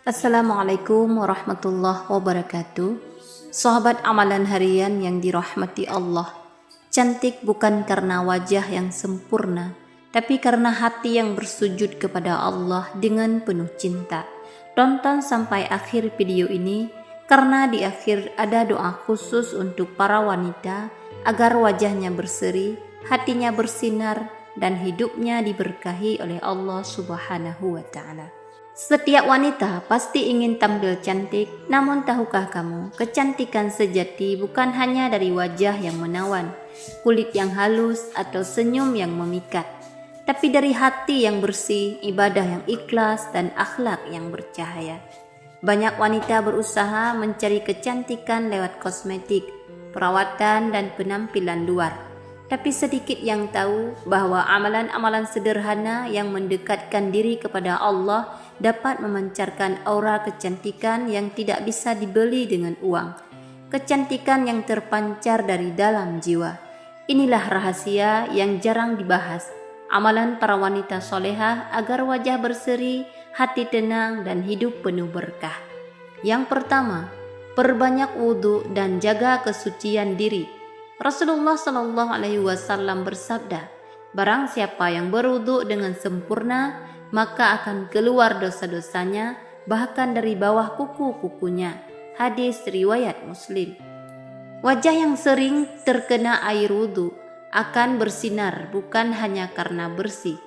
Assalamualaikum warahmatullahi wabarakatuh. Sahabat amalan harian yang dirahmati Allah, cantik bukan karena wajah yang sempurna, tapi karena hati yang bersujud kepada Allah dengan penuh cinta. Tonton sampai akhir video ini, karena di akhir ada doa khusus untuk para wanita agar wajahnya berseri, hatinya bersinar, dan hidupnya diberkahi oleh Allah Subhanahu wa Ta'ala. Setiap wanita pasti ingin tampil cantik, namun tahukah kamu, kecantikan sejati bukan hanya dari wajah yang menawan, kulit yang halus, atau senyum yang memikat, tapi dari hati yang bersih, ibadah yang ikhlas, dan akhlak yang bercahaya. Banyak wanita berusaha mencari kecantikan lewat kosmetik, perawatan, dan penampilan luar. Tapi sedikit yang tahu bahwa amalan-amalan sederhana yang mendekatkan diri kepada Allah dapat memancarkan aura kecantikan yang tidak bisa dibeli dengan uang. Kecantikan yang terpancar dari dalam jiwa. Inilah rahasia yang jarang dibahas. Amalan para wanita solehah agar wajah berseri, hati tenang, dan hidup penuh berkah. Yang pertama, perbanyak wudhu dan jaga kesucian diri. Rasulullah Shallallahu Alaihi Wasallam bersabda, barang siapa yang berwudu dengan sempurna, maka akan keluar dosa-dosanya bahkan dari bawah kuku-kukunya. Hadis riwayat Muslim. Wajah yang sering terkena air wudu akan bersinar bukan hanya karena bersih,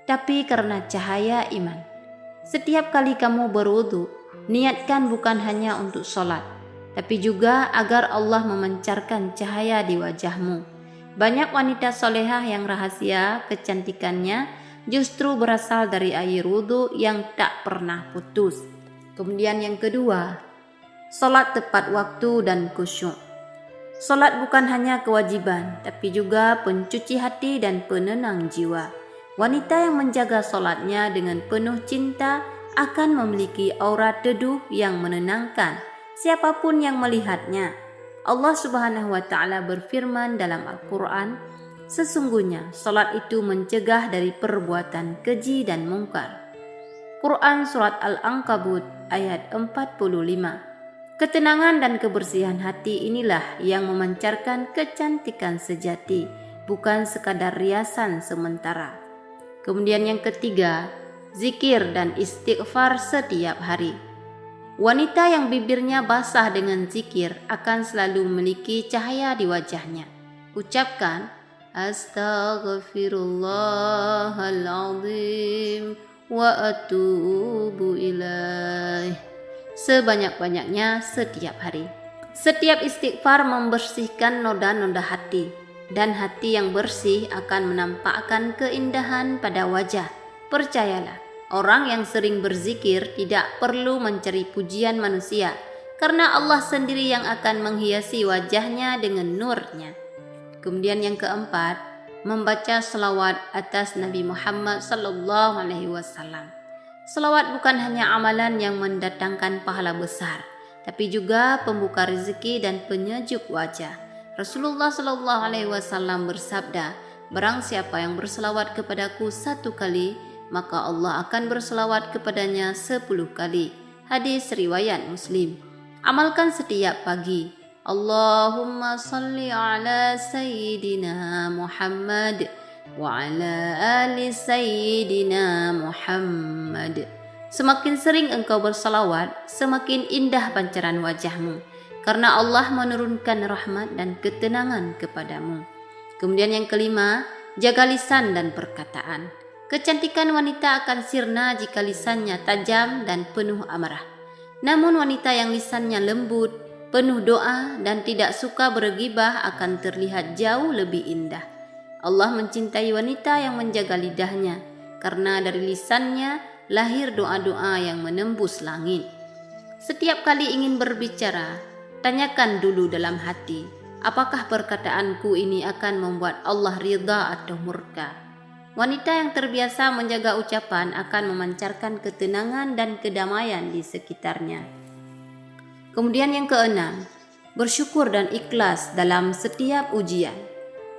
tapi karena cahaya iman. Setiap kali kamu berwudu, niatkan bukan hanya untuk sholat, tapi juga agar Allah memancarkan cahaya di wajahmu. Banyak wanita solehah yang rahasia kecantikannya justru berasal dari air wudhu yang tak pernah putus. Kemudian yang kedua, salat tepat waktu dan khusyuk. Salat bukan hanya kewajiban, tapi juga pencuci hati dan penenang jiwa. Wanita yang menjaga salatnya dengan penuh cinta akan memiliki aura teduh yang menenangkan siapapun yang melihatnya. Allah Subhanahu wa Ta'ala berfirman dalam Al-Quran, sesungguhnya salat itu mencegah dari perbuatan keji dan mungkar. Quran Surat Al-Ankabut ayat 45. Ketenangan dan kebersihan hati inilah yang memancarkan kecantikan sejati, bukan sekadar riasan sementara. Kemudian yang ketiga, zikir dan istighfar setiap hari. Wanita yang bibirnya basah dengan zikir akan selalu memiliki cahaya di wajahnya. Ucapkan, Astaghfirullahaladzim wa atubu ilaih sebanyak-banyaknya setiap hari. Setiap istighfar membersihkan noda-noda hati, dan hati yang bersih akan menampakkan keindahan pada wajah. Percayalah, orang yang sering berzikir tidak perlu mencari pujian manusia, karena Allah sendiri yang akan menghiasi wajahnya dengan nurnya. Kemudian yang keempat, membaca selawat atas Nabi Muhammad sallallahu alaihi wasallam. Selawat bukan hanya amalan yang mendatangkan pahala besar, tapi juga pembuka rezeki dan penyejuk wajah. Rasulullah sallallahu alaihi wasallam bersabda, barang siapa yang berselawat kepadaku 1 kali, maka Allah akan berselawat kepadanya 10 kali. Hadis riwayat Muslim. Amalkan setiap pagi. Allahumma salli ala Sayyidina Muhammad wa ala ali Sayyidina Muhammad. Semakin sering engkau berselawat, semakin indah pancaran wajahmu, karena Allah menurunkan rahmat dan ketenangan kepadamu. Kemudian yang kelima, jaga lisan dan perkataan. Kecantikan wanita akan sirna jika lisannya tajam dan penuh amarah. Namun wanita yang lisannya lembut, penuh doa, dan tidak suka bergibah akan terlihat jauh lebih indah. Allah mencintai wanita yang menjaga lidahnya, karena dari lisannya lahir doa-doa yang menembus langit. Setiap kali ingin berbicara, tanyakan dulu dalam hati, apakah perkataanku ini akan membuat Allah ridha atau murka? Wanita yang terbiasa menjaga ucapan akan memancarkan ketenangan dan kedamaian di sekitarnya. Kemudian yang keenam, bersyukur dan ikhlas dalam setiap ujian.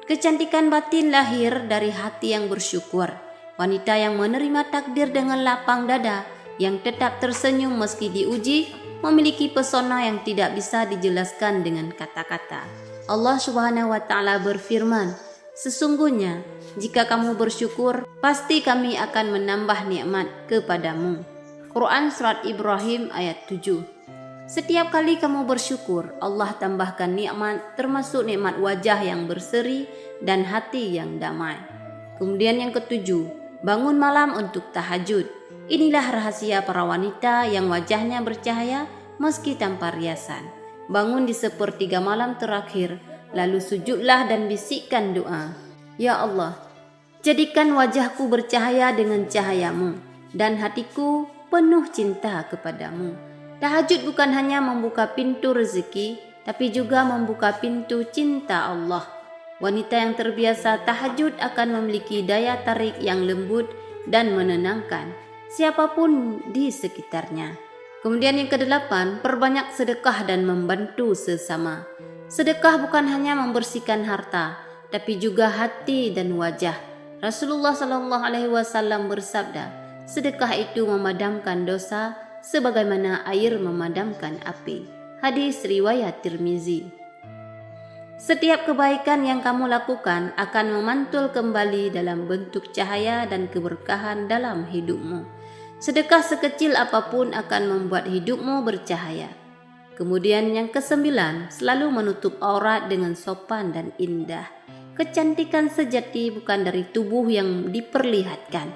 Kecantikan batin lahir dari hati yang bersyukur. Wanita yang menerima takdir dengan lapang dada yang tetap tersenyum meski diuji, memiliki pesona yang tidak bisa dijelaskan dengan kata-kata. Allah Subhanahu wa Ta'ala berfirman, "Sesungguhnya jika kamu bersyukur, pasti kami akan menambah nikmat kepadamu." Quran Surat Ibrahim ayat 7. Setiap kali kamu bersyukur, Allah tambahkan nikmat, termasuk nikmat wajah yang berseri dan hati yang damai. Kemudian yang ketujuh, bangun malam untuk tahajud. Inilah rahasia para wanita yang wajahnya bercahaya meski tanpa riasan. Bangun di sepertiga malam terakhir, lalu sujudlah dan bisikkan doa. Ya Allah, jadikan wajahku bercahaya dengan cahayamu, dan hatiku penuh cinta kepadamu. Tahajud bukan hanya membuka pintu rezeki, tapi juga membuka pintu cinta Allah. Wanita yang terbiasa tahajud akan memiliki daya tarik yang lembut dan menenangkan siapapun di sekitarnya. Kemudian yang kedelapan, perbanyak sedekah dan membantu sesama. Sedekah bukan hanya membersihkan harta, tapi juga hati dan wajah. Rasulullah SAW bersabda, sedekah itu memadamkan dosa sebagaimana air memadamkan api. Hadis riwayat Tirmizi. Setiap kebaikan yang kamu lakukan akan memantul kembali dalam bentuk cahaya dan keberkahan dalam hidupmu. Sedekah sekecil apapun akan membuat hidupmu bercahaya. Kemudian yang kesembilan, selalu menutup aurat dengan sopan dan indah. Kecantikan sejati bukan dari tubuh yang diperlihatkan,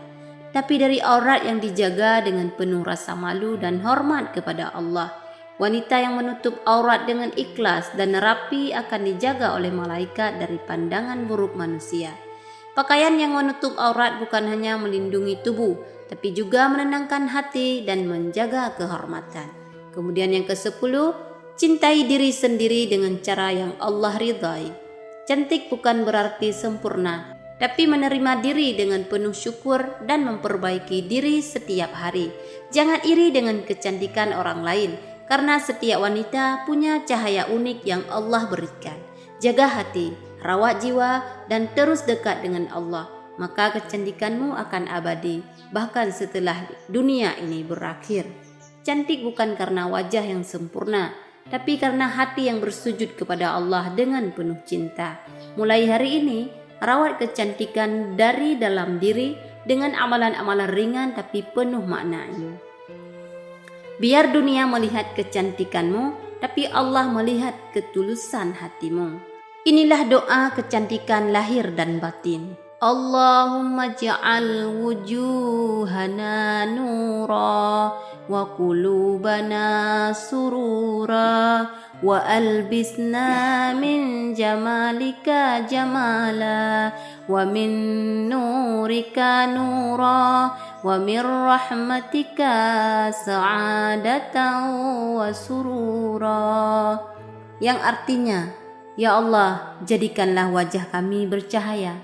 tapi dari aurat yang dijaga dengan penuh rasa malu dan hormat kepada Allah. Wanita yang menutup aurat dengan ikhlas dan rapi akan dijaga oleh malaikat dari pandangan buruk manusia. Pakaian yang menutup aurat bukan hanya melindungi tubuh, tapi juga menenangkan hati dan menjaga kehormatan. Kemudian yang ke-10, cintai diri sendiri dengan cara yang Allah ridhai. Cantik bukan berarti sempurna, tapi menerima diri dengan penuh syukur dan memperbaiki diri setiap hari. Jangan iri dengan kecantikan orang lain, karena setiap wanita punya cahaya unik yang Allah berikan. Jaga hati, rawat jiwa, dan terus dekat dengan Allah. Maka kecantikanmu akan abadi, bahkan setelah dunia ini berakhir. Cantik bukan karena wajah yang sempurna, tapi karena hati yang bersujud kepada Allah dengan penuh cinta. Mulai hari ini, rawat kecantikan dari dalam diri dengan amalan-amalan ringan tapi penuh maknanya. Biar dunia melihat kecantikanmu, tapi Allah melihat ketulusan hatimu. Inilah doa kecantikan lahir dan batin. Allahumma ja'al wujuhana nura wa qulubana surura wa albisna min jamalika jamala wa min nurika nura wa min rahmatika sa'adatan wa surura. Yang artinya, ya Allah, jadikanlah wajah kami bercahaya,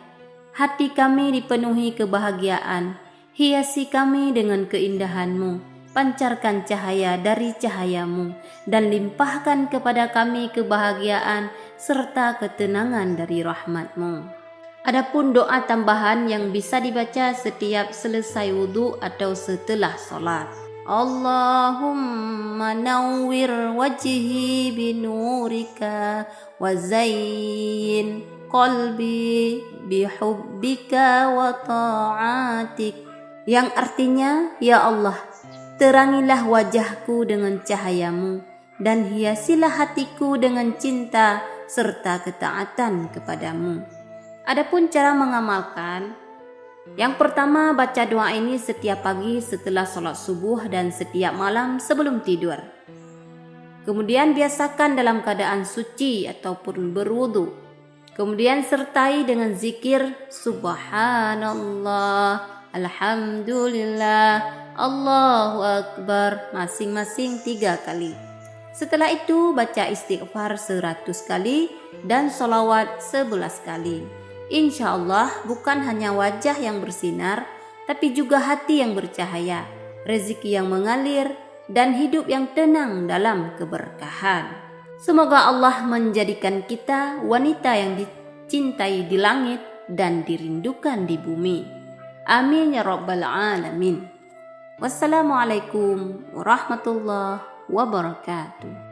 hati kami dipenuhi kebahagiaan, hiasi kami dengan keindahan-Mu, pancarkan cahaya dari cahayamu, dan limpahkan kepada kami kebahagiaan serta ketenangan dari rahmat-Mu. Adapun doa tambahan yang bisa dibaca setiap selesai wudu atau setelah solat. Allahumma nawwir wajhi binurika wa zayyin qalbi bihubbika wa ta'atik. Yang artinya, ya Allah, terangilah wajahku dengan cahayamu dan hiasilah hatiku dengan cinta serta ketaatan kepadamu. Adapun cara mengamalkan, yang pertama, baca doa ini setiap pagi setelah sholat subuh dan setiap malam sebelum tidur. Kemudian biasakan dalam keadaan suci ataupun berwudu. Kemudian sertai dengan zikir Subhanallah, Alhamdulillah, Allahu Akbar masing-masing 3 kali. Setelah itu baca istighfar 100 kali dan sholawat 11 kali. Insya Allah bukan hanya wajah yang bersinar, tapi juga hati yang bercahaya, rezeki yang mengalir, dan hidup yang tenang dalam keberkahan. Semoga Allah menjadikan kita wanita yang dicintai di langit dan dirindukan di bumi. Amin ya rabbal alamin. Wassalamualaikum warahmatullahi wabarakatuh.